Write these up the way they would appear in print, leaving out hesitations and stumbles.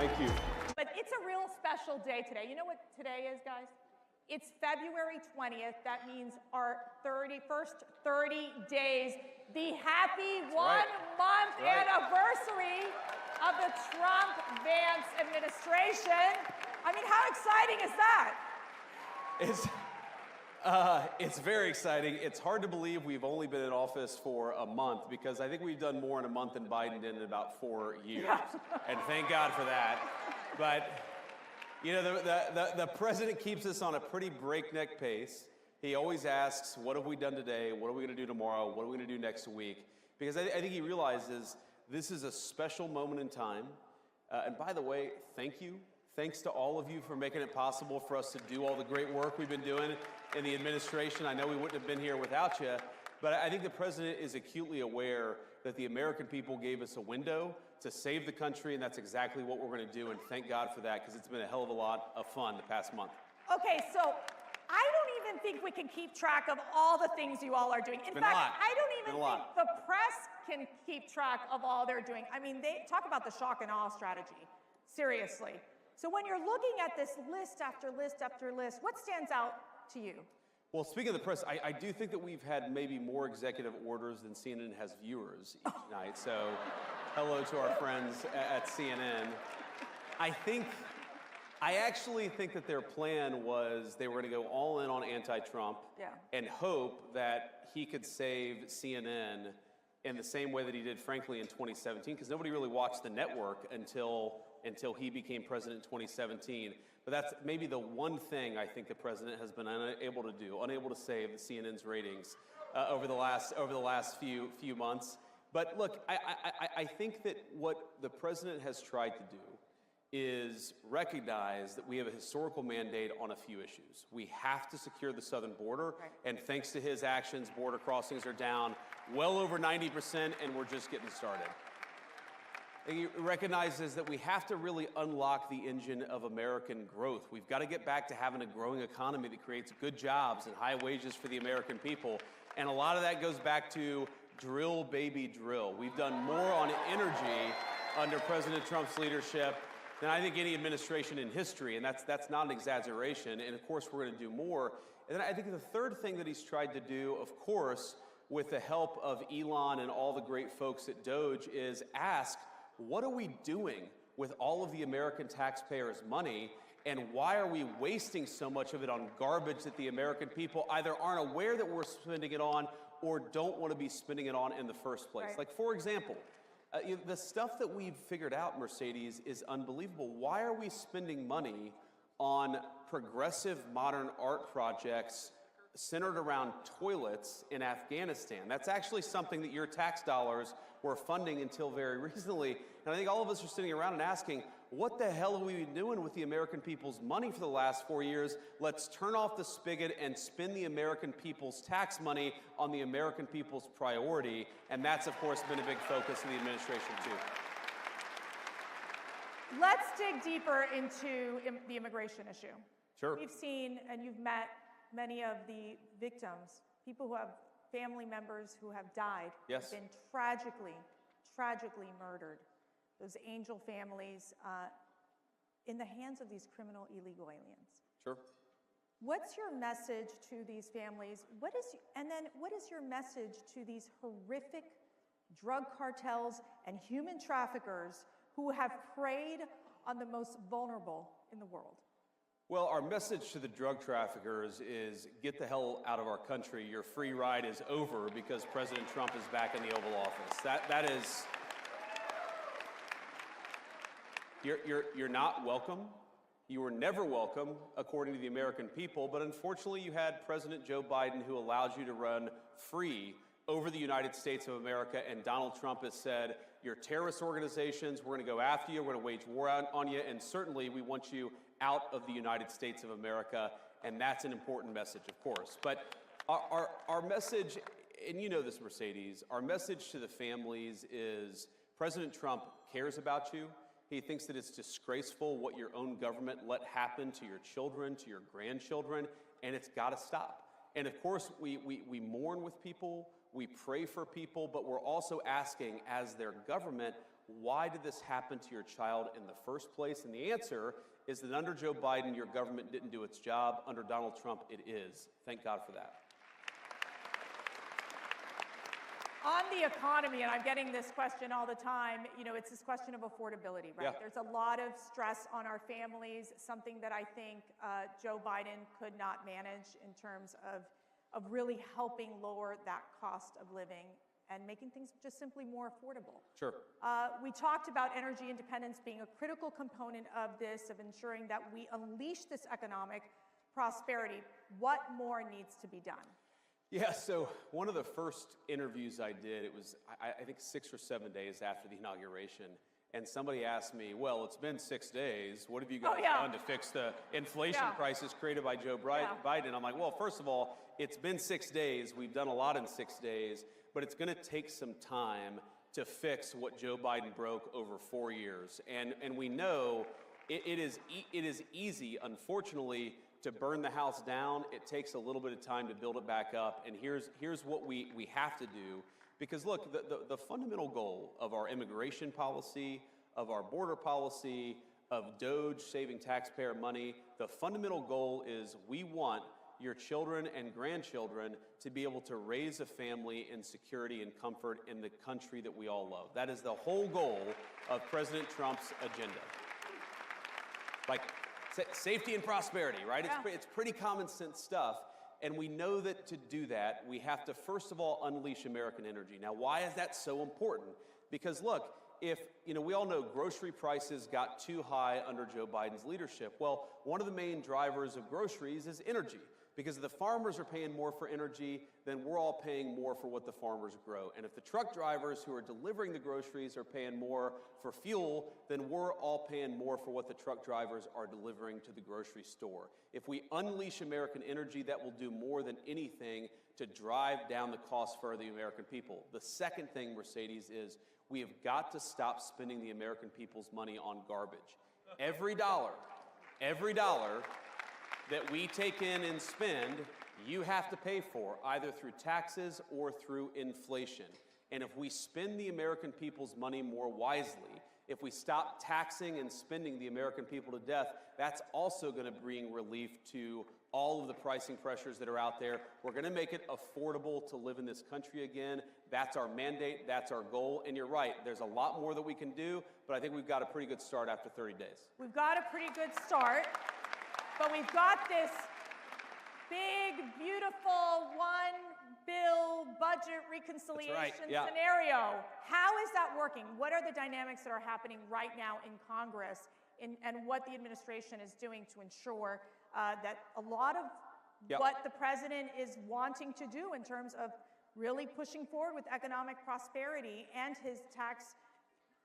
Thank you. But it's a real special day today. You know what today is, guys? It's February 20th. That means our first 30 days, the happy one-month anniversary of the Trump-Vance administration. I mean, how exciting is that? It's very exciting. It's hard to believe we've only been in office for a month, because I think we've done more in a month than Biden did in about 4 years. Yeah. And thank God for that. But, you know, the president keeps us on a pretty breakneck pace. He always asks, what have we done today? What are we going to do tomorrow? What are we going to do next week? Because I think he realizes this is a special moment in time. And by the way, thank you. Thanks to all of you for making it possible for us to do all the great work we've been doing in the administration. I know we wouldn't have been here without you, but I think the president is acutely aware that the American people gave us a window to save the country, and that's exactly what we're going to do, and thank God for that, because it's been a hell of a lot of fun the past month. Okay, so I don't even think we can keep track of all the things you all are doing. In fact, I don't even think the press can keep track of all they're doing. I mean, they talk about the shock and awe strategy. Seriously. So when you're looking at this list after list after list, what stands out to you? Well, speaking of the press, I do think that we've had maybe more executive orders than CNN has viewers each night. So hello to our friends at CNN. I actually think that their plan was they were going to go all in on anti-Trump and hope that he could save CNN in the same way that he did, frankly, in 2017, because nobody really watched the network until he became president in 2017. But that's maybe the one thing I think the president has been unable to do, unable to save the CNN's ratings over the last few months. But look, I think that what the president has tried to do is recognize that we have a historical mandate on a few issues. We have to secure the southern border, and thanks to his actions, border crossings are down well over 90%, and we're just getting started. He recognizes that we have to really unlock the engine of American growth. We've got to get back to having a growing economy that creates good jobs and high wages for the American people. And a lot of that goes back to drill, baby, drill. We've done more on energy under President Trump's leadership than I think any administration in history, and that's not an exaggeration. And of course, we're going to do more. And then I think the third thing that he's tried to do, of course, with the help of Elon and all the great folks at Doge, is ask, what are we doing with all of the American taxpayers' money, and why are we wasting so much of it on garbage that the American people either aren't aware that we're spending it on or don't want to be spending it on in the first place? Like, for example, the stuff that we've figured out, Mercedes, is unbelievable. Why are we spending money on progressive modern art projects centered around toilets in Afghanistan? That's actually something that your tax dollars were funding until very recently. And I think all of us are sitting around and asking, what the hell have we been doing with the American people's money for the last 4 years? Let's turn off the spigot and spend the American people's tax money on the American people's priority. And that's, of course, been a big focus of the administration, too. Let's dig deeper into the immigration issue. Sure. We've seen, and you've met many of the victims, people who have family members who have died, have been tragically murdered. Those angel families in the hands of these criminal illegal aliens. Sure. What's your message to these families? What is your message to these horrific drug cartels and human traffickers who have preyed on the most vulnerable in the world? Well, our message to the drug traffickers is get the hell out of our country. Your free ride is over because President Trump is back in the Oval Office. That is, you're not welcome. You were never welcome, according to the American people, but unfortunately you had President Joe Biden, who allowed you to run free over the United States of America, and Donald Trump has said, you're terrorist organizations, we're going to go after you, we're going to wage war on you, and certainly we want you out of the United States of America, and that's an important message, of course. But our message, and you know this, Mercedes, our message to the families is President Trump cares about you. He thinks that it's disgraceful what your own government let happen to your children, to your grandchildren, and it's got to stop. And of course, we mourn with people, we pray for people, but we're also asking, as their government, why did this happen to your child in the first place? And the answer is that under Joe Biden, your government didn't do its job. Under Donald Trump, it is. Thank God for that. On the economy, and I'm getting this question all the time, you know, it's this question of affordability, right? Yeah. There's a lot of stress on our families, something that I think Joe Biden could not manage in terms of really helping lower that cost of living and making things just simply more affordable. Sure. We talked about energy independence being a critical component of this, of ensuring that we unleash this economic prosperity. What more needs to be done? Yeah, so one of the first interviews I did, it was, I think 6 or 7 days after the inauguration, and somebody asked me, well, it's been 6 days. What have you guys done to fix the inflation crisis created by Joe Biden? I'm like, well, first of all, it's been 6 days. We've done a lot in 6 days, but it's going to take some time to fix what Joe Biden broke over 4 years. And we know it is easy, unfortunately, to burn the house down. It takes a little bit of time to build it back up. And here's what we have to do. Because look, the fundamental goal of our immigration policy, of our border policy, of DOGE saving taxpayer money, the fundamental goal is we want your children and grandchildren to be able to raise a family in security and comfort in the country that we all love. That is the whole goal of President Trump's agenda. Like, safety and prosperity, right? Yeah. It's pretty common sense stuff. And we know that to do that, we have to, first of all, unleash American energy. Now, why is that so important? Because look, we all know grocery prices got too high under Joe Biden's leadership. Well, one of the main drivers of groceries is energy. Because if the farmers are paying more for energy, then we're all paying more for what the farmers grow. And if the truck drivers who are delivering the groceries are paying more for fuel, then we're all paying more for what the truck drivers are delivering to the grocery store. If we unleash American energy, that will do more than anything to drive down the cost for the American people. The second thing, Mercedes, is we have got to stop spending the American people's money on garbage. Every dollar that we take in and spend, you have to pay for, either through taxes or through inflation. And if we spend the American people's money more wisely, if we stop taxing and spending the American people to death, that's also going to bring relief to all of the pricing pressures that are out there. We're going to make it affordable to live in this country again. That's our mandate. That's our goal. And you're right, there's a lot more that we can do, but I think we've got a pretty good start after 30 days. We've got a pretty good start. But we've got this big, beautiful one bill budget reconciliation scenario. How is that working? What are the dynamics that are happening right now in Congress and what the administration is doing to ensure that a lot of what the president is wanting to do in terms of really pushing forward with economic prosperity and his tax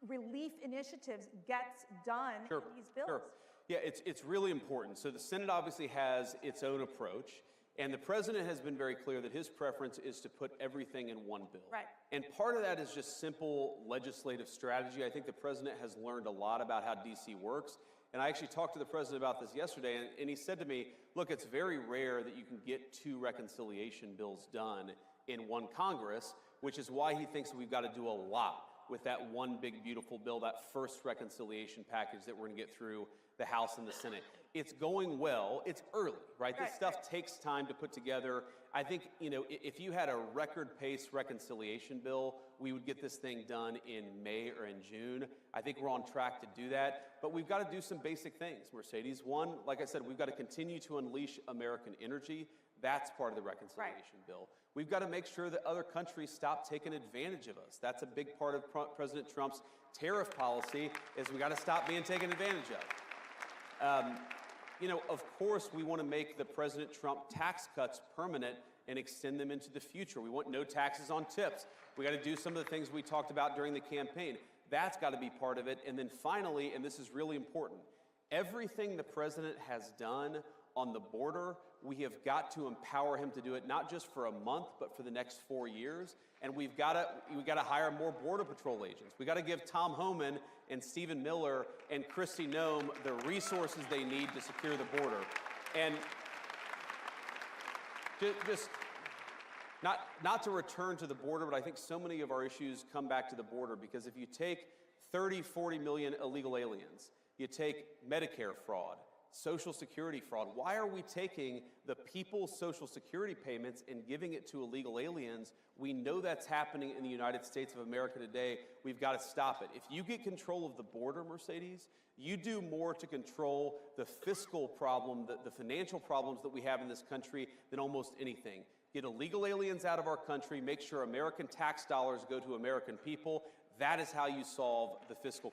relief initiatives gets done in these bills? Sure. Yeah, it's really important. So the Senate obviously has its own approach, and the president has been very clear that his preference is to put everything in one bill. Right. And part of that is just simple legislative strategy. I think the president has learned a lot about how D.C. works, and I actually talked to the president about this yesterday, and he said to me, look, it's very rare that you can get 2 reconciliation bills done in one Congress, which is why he thinks we've got to do a lot with that one big, beautiful bill, that first reconciliation package that we're going to get through the House and the Senate. It's going well. It's early, right? This stuff takes time to put together. I think, if you had a record pace reconciliation bill, we would get this thing done in May or in June. I think we're on track to do that, but we've got to do some basic things, Mercedes. One, like I said, we've got to continue to unleash American energy. That's part of the reconciliation bill. We've got to make sure that other countries stop taking advantage of us. That's a big part of President Trump's tariff policy, is we got to stop being taken advantage of. Of course, we want to make the President Trump tax cuts permanent and extend them into the future. We want no taxes on tips. We got to do some of the things we talked about during the campaign. That's got to be part of it. And then finally, and this is really important, everything the president has done on the border, we have got to empower him to do it, not just for a month, but for the next 4 years. And we've got to hire more Border Patrol agents. We've got to give Tom Homan and Stephen Miller and Kristi Noem the resources they need to secure the border. And just not to return to the border, but I think so many of our issues come back to the border, because if you take 30, 40 million illegal aliens. You take Medicare fraud, Social Security fraud. Why are we taking the people's Social Security payments and giving it to illegal aliens? We know that's happening in the United States of America today. We've got to stop it. If you get control of the border, Mercedes, you do more to control the fiscal problem, the financial problems that we have in this country than almost anything. Get illegal aliens out of our country, make sure American tax dollars go to American people. That is how you solve the fiscal